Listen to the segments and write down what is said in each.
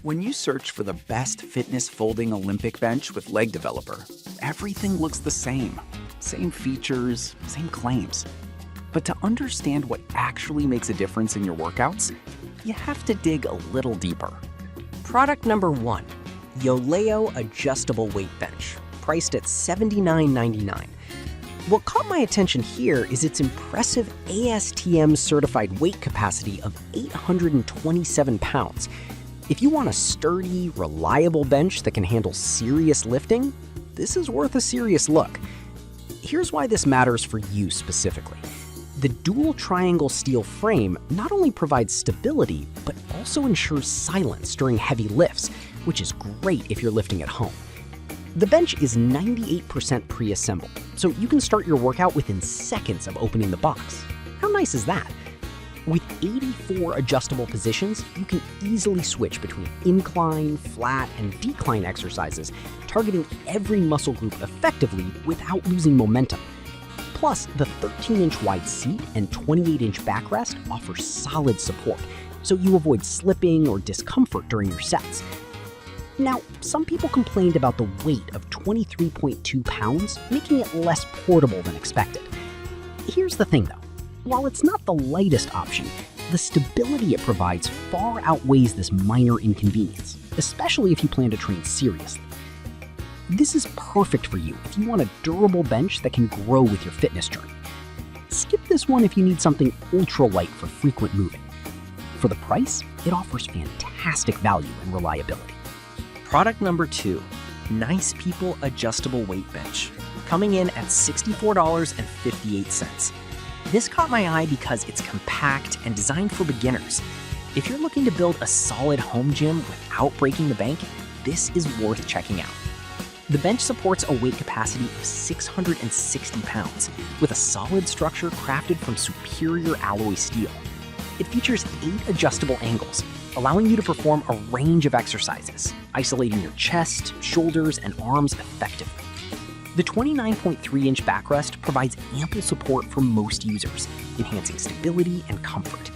When you search for the best fitness folding Olympic bench with Leg Developer, everything looks the same. Same features, same claims. But to understand what actually makes a difference in your workouts, you have to dig a little deeper. Product number 1, Yoleo Adjustable Weight Bench, priced at $79.99. What caught my attention here is its impressive ASTM certified weight capacity of 827 pounds. If you want a sturdy, reliable bench that can handle serious lifting, this is worth a serious look. Here's why this matters for you specifically. The dual triangle steel frame not only provides stability, but also ensures silence during heavy lifts, which is great if you're lifting at home. The bench is 98% pre-assembled, so you can start your workout within seconds of opening the box. How nice is that? With 84 adjustable positions, you can easily switch between incline, flat, and decline exercises, targeting every muscle group effectively without losing momentum. Plus, the 13-inch wide seat and 28-inch backrest offer solid support, so you avoid slipping or discomfort during your sets. Now, some people complained about the weight of 23.2 pounds, making it less portable than expected. Here's the thing though. While it's not the lightest option, the stability it provides far outweighs this minor inconvenience, especially if you plan to train seriously. This is perfect for you if you want a durable bench that can grow with your fitness journey. Skip this one if you need something ultra-light for frequent moving. For the price, it offers fantastic value and reliability. Product number 2, Nice People Adjustable Weight Bench, coming in at $64.58. This caught my eye because it's compact and designed for beginners. If you're looking to build a solid home gym without breaking the bank, this is worth checking out. The bench supports a weight capacity of 660 pounds, with a solid structure crafted from superior alloy steel. It features 8 adjustable angles, allowing you to perform a range of exercises, isolating your chest, shoulders, and arms effectively. The 29.3-inch backrest provides ample support for most users, enhancing stability and comfort.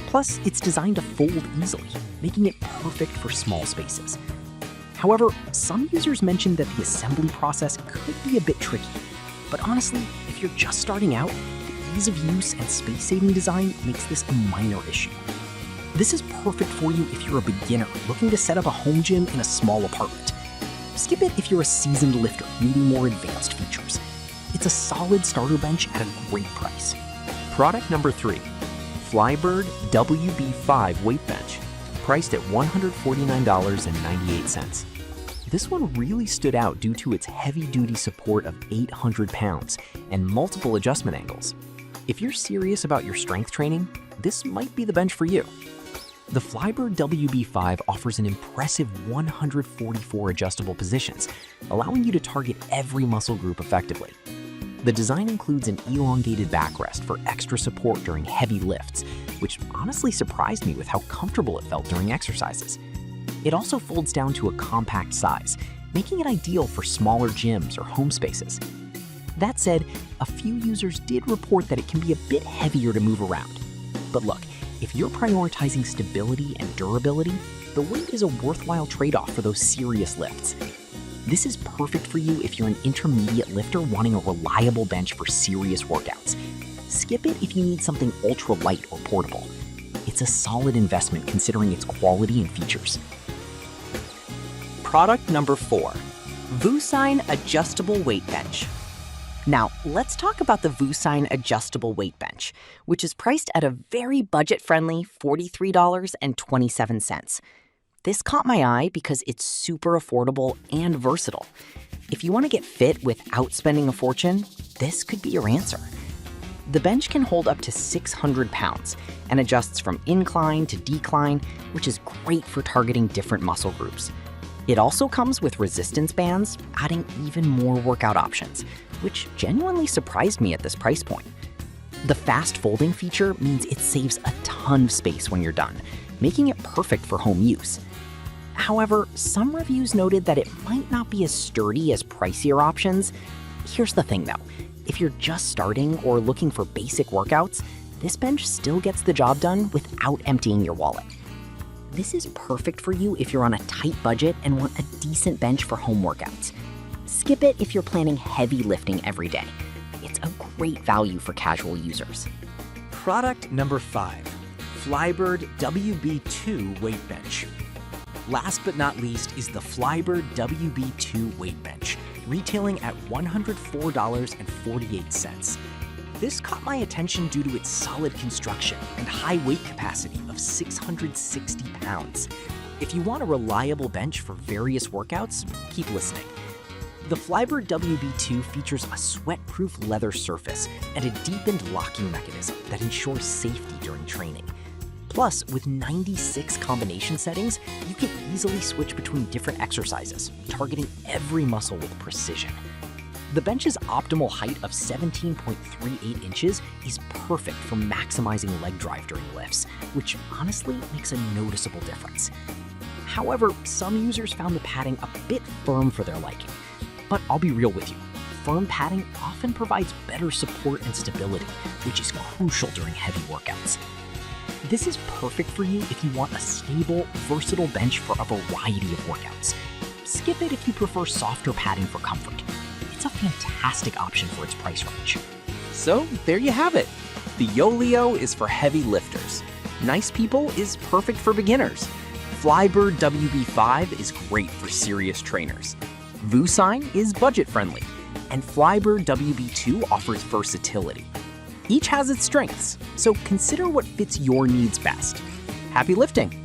Plus, it's designed to fold easily, making it perfect for small spaces. However, some users mentioned that the assembly process could be a bit tricky. But honestly, if you're just starting out, the ease of use and space-saving design makes this a minor issue. This is perfect for you if you're a beginner looking to set up a home gym in a small apartment. Skip it if you're a seasoned lifter needing more advanced features. It's a solid starter bench at a great price. Product number 3, Flybird WB5 Weight Bench, priced at $149.98. This one really stood out due to its heavy-duty support of 800 pounds and multiple adjustment angles. If you're serious about your strength training, this might be the bench for you. The Flybird WB5 offers an impressive 144 adjustable positions, allowing you to target every muscle group effectively. The design includes an elongated backrest for extra support during heavy lifts, which honestly surprised me with how comfortable it felt during exercises. It also folds down to a compact size, making it ideal for smaller gyms or home spaces. That said, a few users did report that it can be a bit heavier to move around. But look, if you're prioritizing stability and durability, the weight is a worthwhile trade-off for those serious lifts. This is perfect for you if you're an intermediate lifter wanting a reliable bench for serious workouts. Skip it if you need something ultra-light or portable. It's a solid investment considering its quality and features. Product number 4, Vusign Adjustable Weight Bench. Now, let's talk about the Vusign Adjustable Weight Bench, which is priced at a very budget-friendly $43.27. This caught my eye because it's super affordable and versatile. If you want to get fit without spending a fortune, this could be your answer. The bench can hold up to 600 pounds and adjusts from incline to decline, which is great for targeting different muscle groups. It also comes with resistance bands, adding even more workout options, which genuinely surprised me at this price point. The fast folding feature means it saves a ton of space when you're done, making it perfect for home use. However, some reviews noted that it might not be as sturdy as pricier options. Here's the thing though, if you're just starting or looking for basic workouts, this bench still gets the job done without emptying your wallet. This is perfect for you if you're on a tight budget and want a decent bench for home workouts. Skip it if you're planning heavy lifting every day. It's a great value for casual users. Product number 5, Flybird WB2 Weight Bench. Last but not least is the Flybird WB2 Weight Bench, retailing at $104.48. This caught my attention due to its solid construction and high weight capacity of 660 pounds. If you want a reliable bench for various workouts, keep listening. The Flybird WB2 features a sweat-proof leather surface and a deepened locking mechanism that ensures safety during training. Plus, with 96 combination settings, you can easily switch between different exercises, targeting every muscle with precision. The bench's optimal height of 17.38 inches is perfect for maximizing leg drive during lifts, which honestly makes a noticeable difference. However, some users found the padding a bit firm for their liking. But I'll be real with you, firm padding often provides better support and stability, which is crucial during heavy workouts. This is perfect for you if you want a stable, versatile bench for a variety of workouts. Skip it if you prefer softer padding for comfort. It's a fantastic option for its price range. So there you have it. The Yoleo is for heavy lifters. Nice People is perfect for beginners. Flybird WB5 is great for serious trainers. Vusign is budget-friendly, and Flybird WB2 offers versatility. Each has its strengths, so consider what fits your needs best. Happy lifting!